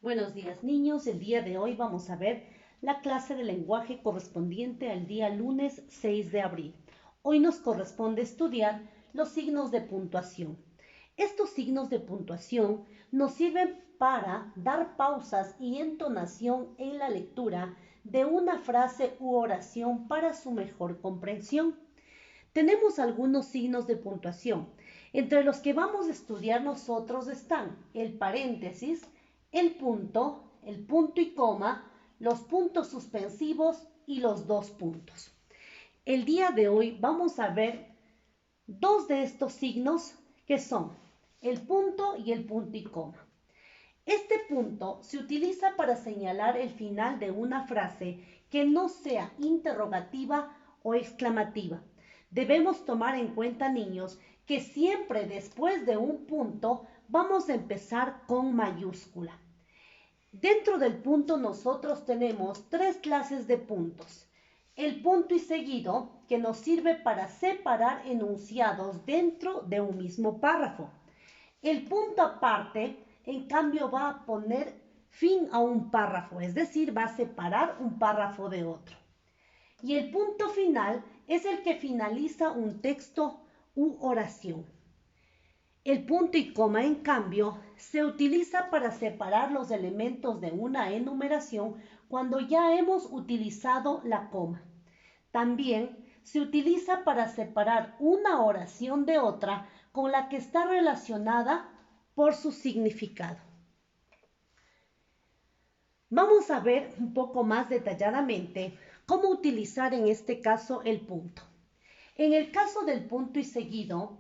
Buenos días, niños. El día de hoy vamos a ver la clase de lenguaje correspondiente al día lunes 6 de abril. Hoy nos corresponde estudiar los signos de puntuación. Estos signos de puntuación nos sirven para dar pausas y entonación en la lectura de una frase u oración para su mejor comprensión. Tenemos algunos signos de puntuación. Entre los que vamos a estudiar nosotros están el paréntesis, el punto y coma, los puntos suspensivos y los dos puntos. El día de hoy vamos a ver dos de estos signos que son el punto y el punto y coma. Este punto se utiliza para señalar el final de una frase que no sea interrogativa o exclamativa. Debemos tomar en cuenta, niños, que siempre después de un punto vamos a empezar con mayúscula. Dentro del punto nosotros tenemos tres clases de puntos. El punto y seguido, que nos sirve para separar enunciados dentro de un mismo párrafo. El punto aparte, en cambio, va a poner fin a un párrafo, es decir, va a separar un párrafo de otro. Y el punto final es el que finaliza un texto u oración. El punto y coma, en cambio, se utiliza para separar los elementos de una enumeración cuando ya hemos utilizado la coma. También se utiliza para separar una oración de otra con la que está relacionada por su significado. Vamos a ver un poco más detalladamente cómo utilizar en este caso el punto. En el caso del punto y seguido,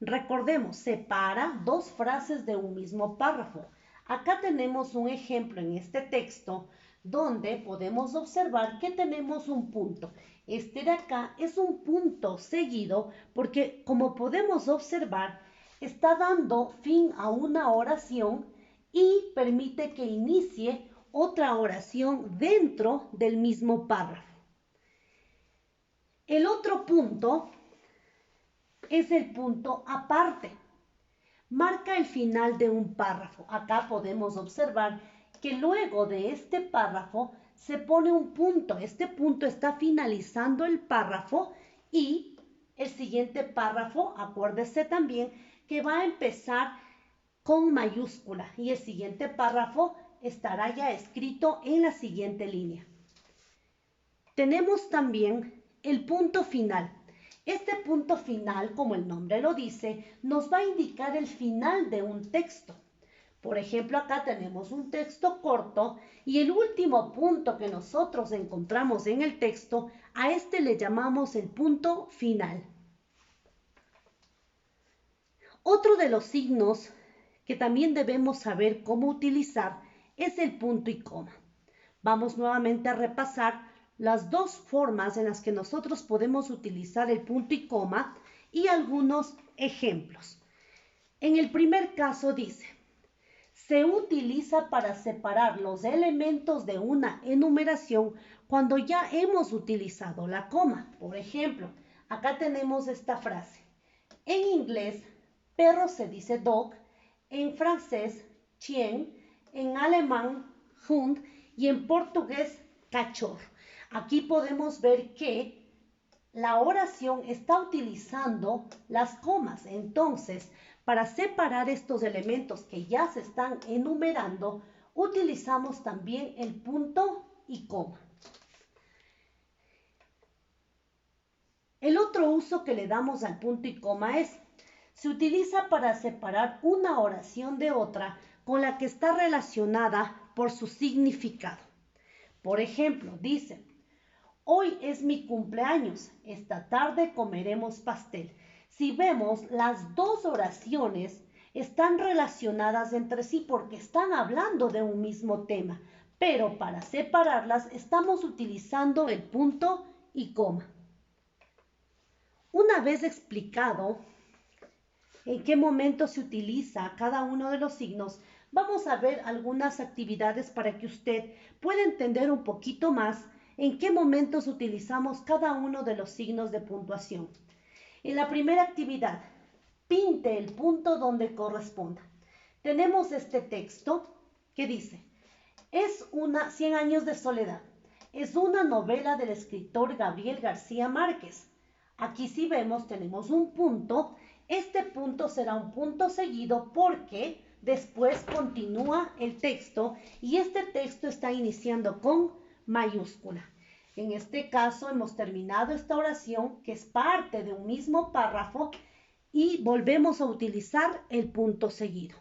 recordemos, separa dos frases de un mismo párrafo. Acá tenemos un ejemplo en este texto donde podemos observar que tenemos un punto. Este de acá es un punto seguido porque, como podemos observar, está dando fin a una oración y permite que inicie otra oración dentro del mismo párrafo. El otro punto es el punto aparte. Marca el final de un párrafo. Acá podemos observar que luego de este párrafo se pone un punto. Este punto está finalizando el párrafo y el siguiente párrafo, acuérdese también que va a empezar con mayúscula y el siguiente párrafo estará ya escrito en la siguiente línea. Tenemos también el punto final. Este punto final, como el nombre lo dice, nos va a indicar el final de un texto. Por ejemplo, acá tenemos un texto corto y el último punto que nosotros encontramos en el texto, a este le llamamos el punto final. Otro de los signos que también debemos saber cómo utilizar es el punto y coma. Vamos nuevamente a repasar las dos formas en las que nosotros podemos utilizar el punto y coma y algunos ejemplos. En el primer caso dice, se utiliza para separar los elementos de una enumeración cuando ya hemos utilizado la coma. Por ejemplo, acá tenemos esta frase. En inglés, perro se dice dog, en francés, chien, en alemán, Hund y en portugués, cachorro. Aquí podemos ver que la oración está utilizando las comas. Entonces, para separar estos elementos que ya se están enumerando, utilizamos también el punto y coma. El otro uso que le damos al punto y coma es, se utiliza para separar una oración de otra con la que está relacionada por su significado. Por ejemplo, dice, hoy es mi cumpleaños, esta tarde comeremos pastel. Si vemos, las dos oraciones están relacionadas entre sí porque están hablando de un mismo tema, pero para separarlas estamos utilizando el punto y coma. Una vez explicado en qué momento se utiliza cada uno de los signos, vamos a ver algunas actividades para que usted pueda entender un poquito más en qué momentos utilizamos cada uno de los signos de puntuación. En la primera actividad, pinte el punto donde corresponda. Tenemos este texto que dice, Es una 100 años de soledad. Es una novela del escritor Gabriel García Márquez. Aquí si vemos tenemos un punto. Este punto será un punto seguido porque después continúa el texto y este texto está iniciando con mayúscula. En este caso hemos terminado esta oración que es parte de un mismo párrafo y volvemos a utilizar el punto seguido.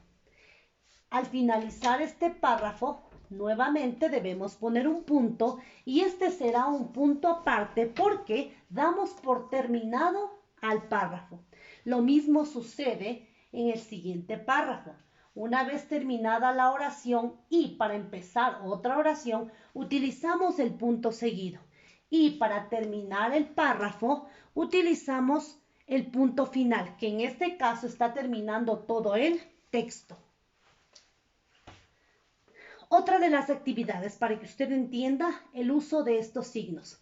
Al finalizar este párrafo, nuevamente debemos poner un punto y este será un punto aparte porque damos por terminado al párrafo. Lo mismo sucede en el siguiente párrafo. Una vez terminada la oración y para empezar otra oración, utilizamos el punto seguido. Y para terminar el párrafo, utilizamos el punto final, que en este caso está terminando todo el texto. Otra de las actividades para que usted entienda el uso de estos signos.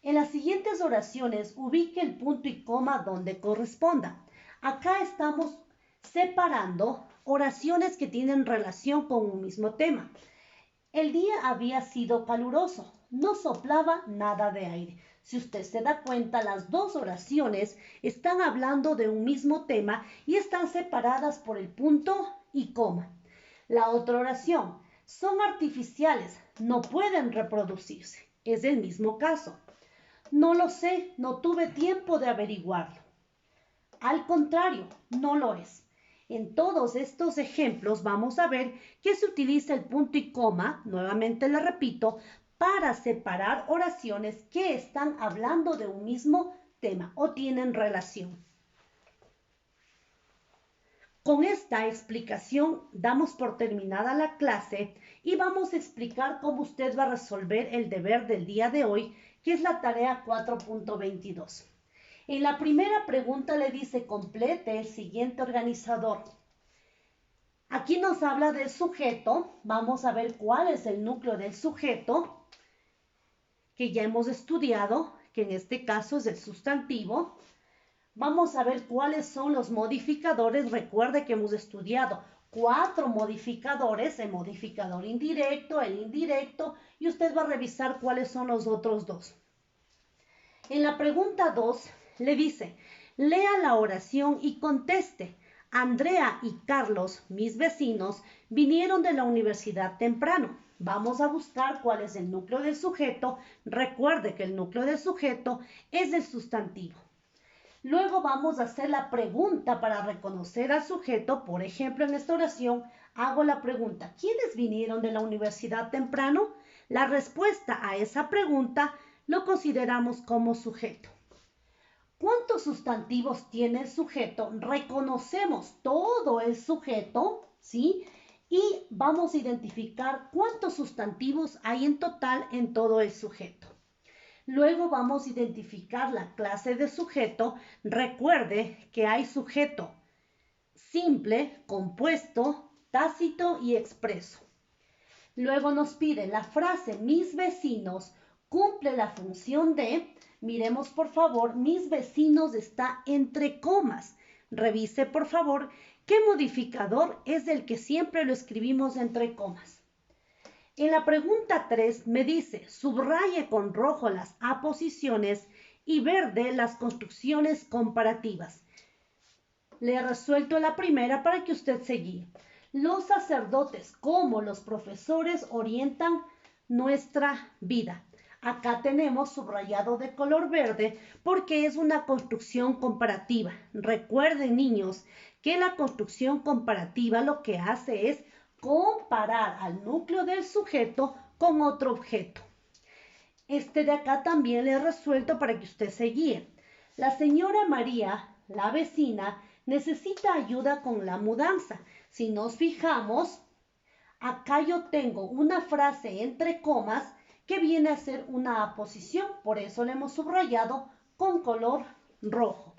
En las siguientes oraciones ubique el punto y coma donde corresponda. Acá estamos separando oraciones que tienen relación con un mismo tema. El día había sido caluroso, no soplaba nada de aire. Si usted se da cuenta, las dos oraciones están hablando de un mismo tema y están separadas por el punto y coma. La otra oración, son artificiales, no pueden reproducirse. Es el mismo caso. No lo sé, no tuve tiempo de averiguarlo. Al contrario, no lo es. En todos estos ejemplos vamos a ver que se utiliza el punto y coma, nuevamente le repito, para separar oraciones que están hablando de un mismo tema o tienen relación. Con esta explicación damos por terminada la clase y vamos a explicar cómo usted va a resolver el deber del día de hoy, que es la tarea 4.22. En la primera pregunta le dice complete el siguiente organizador. Aquí nos habla del sujeto. Vamos a ver cuál es el núcleo del sujeto, que ya hemos estudiado, que en este caso es el sustantivo. Vamos a ver cuáles son los modificadores. Recuerde que hemos estudiado 4 modificadores, el modificador indirecto, el indirecto, y usted va a revisar cuáles son los otros 2. En la pregunta 2 le dice, lea la oración y conteste. Andrea y Carlos, mis vecinos, vinieron de la universidad temprano. Vamos a buscar cuál es el núcleo del sujeto. Recuerde que el núcleo del sujeto es el sustantivo. Luego vamos a hacer la pregunta para reconocer al sujeto. Por ejemplo, en esta oración hago la pregunta, ¿quiénes vinieron de la universidad temprano? La respuesta a esa pregunta lo consideramos como sujeto. ¿Cuántos sustantivos tiene el sujeto? Reconocemos todo el sujeto, ¿sí? Y vamos a identificar cuántos sustantivos hay en total en todo el sujeto. Luego vamos a identificar la clase de sujeto. Recuerde que hay sujeto simple, compuesto, tácito y expreso. Luego nos pide la frase mis vecinos cumple la función de, miremos por favor, mis vecinos está entre comas. Revise por favor qué modificador es el que siempre lo escribimos entre comas. En la pregunta 3 me dice, subraye con rojo las aposiciones y verde las construcciones comparativas. Le he resuelto la primera para que usted se guíe. Los sacerdotes como los profesores orientan nuestra vida. Acá tenemos subrayado de color verde porque es una construcción comparativa. Recuerden, niños, que la construcción comparativa lo que hace es comparar al núcleo del sujeto con otro objeto. Este de acá también le he resuelto para que usted se guíe. La señora María, la vecina, necesita ayuda con la mudanza. Si nos fijamos, acá yo tengo una frase entre comas que viene a ser una aposición. Por eso le hemos subrayado con color rojo.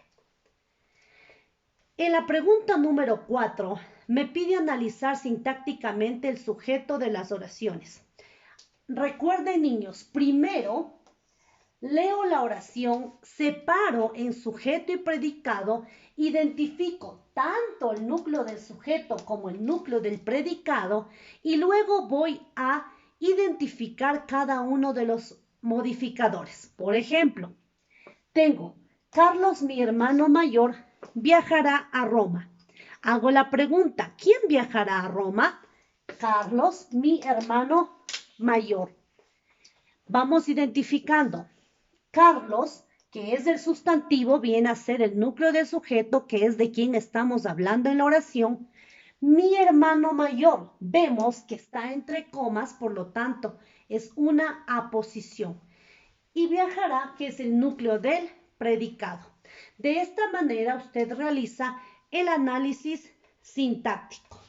En la pregunta número 4 me pide analizar sintácticamente el sujeto de las oraciones. Recuerden, niños, primero leo la oración, separo en sujeto y predicado, identifico tanto el núcleo del sujeto como el núcleo del predicado y luego voy a identificar cada uno de los modificadores. Por ejemplo, tengo Carlos, mi hermano mayor, viajará a Roma. Hago la pregunta, ¿quién viajará a Roma? Carlos, mi hermano mayor. Vamos identificando. Carlos, que es el sustantivo, viene a ser el núcleo del sujeto, que es de quien estamos hablando en la oración. Mi hermano mayor, vemos que está entre comas, por lo tanto, es una aposición. Y viajará, que es el núcleo del predicado. De esta manera, usted realiza el análisis sintáctico.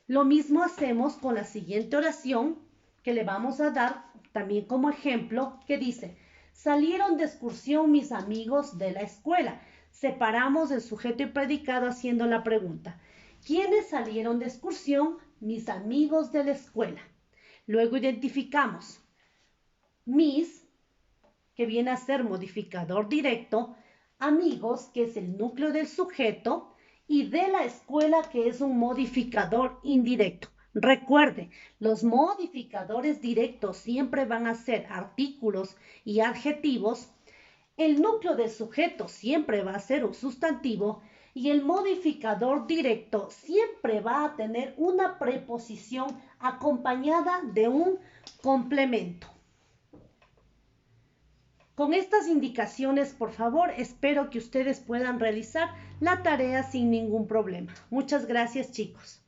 Lo mismo hacemos con la siguiente oración que le vamos a dar también como ejemplo, que dice, salieron de excursión mis amigos de la escuela. Separamos el sujeto y predicado haciendo la pregunta. ¿Quiénes salieron de excursión? Mis amigos de la escuela. Luego identificamos mis, que viene a ser modificador directo, amigos, que es el núcleo del sujeto, y de la escuela, que es un modificador indirecto. Recuerde, los modificadores directos siempre van a ser artículos y adjetivos. El núcleo del sujeto siempre va a ser un sustantivo y el modificador directo siempre va a tener una preposición acompañada de un complemento. Con estas indicaciones, por favor, espero que ustedes puedan realizar la tarea sin ningún problema. Muchas gracias, chicos.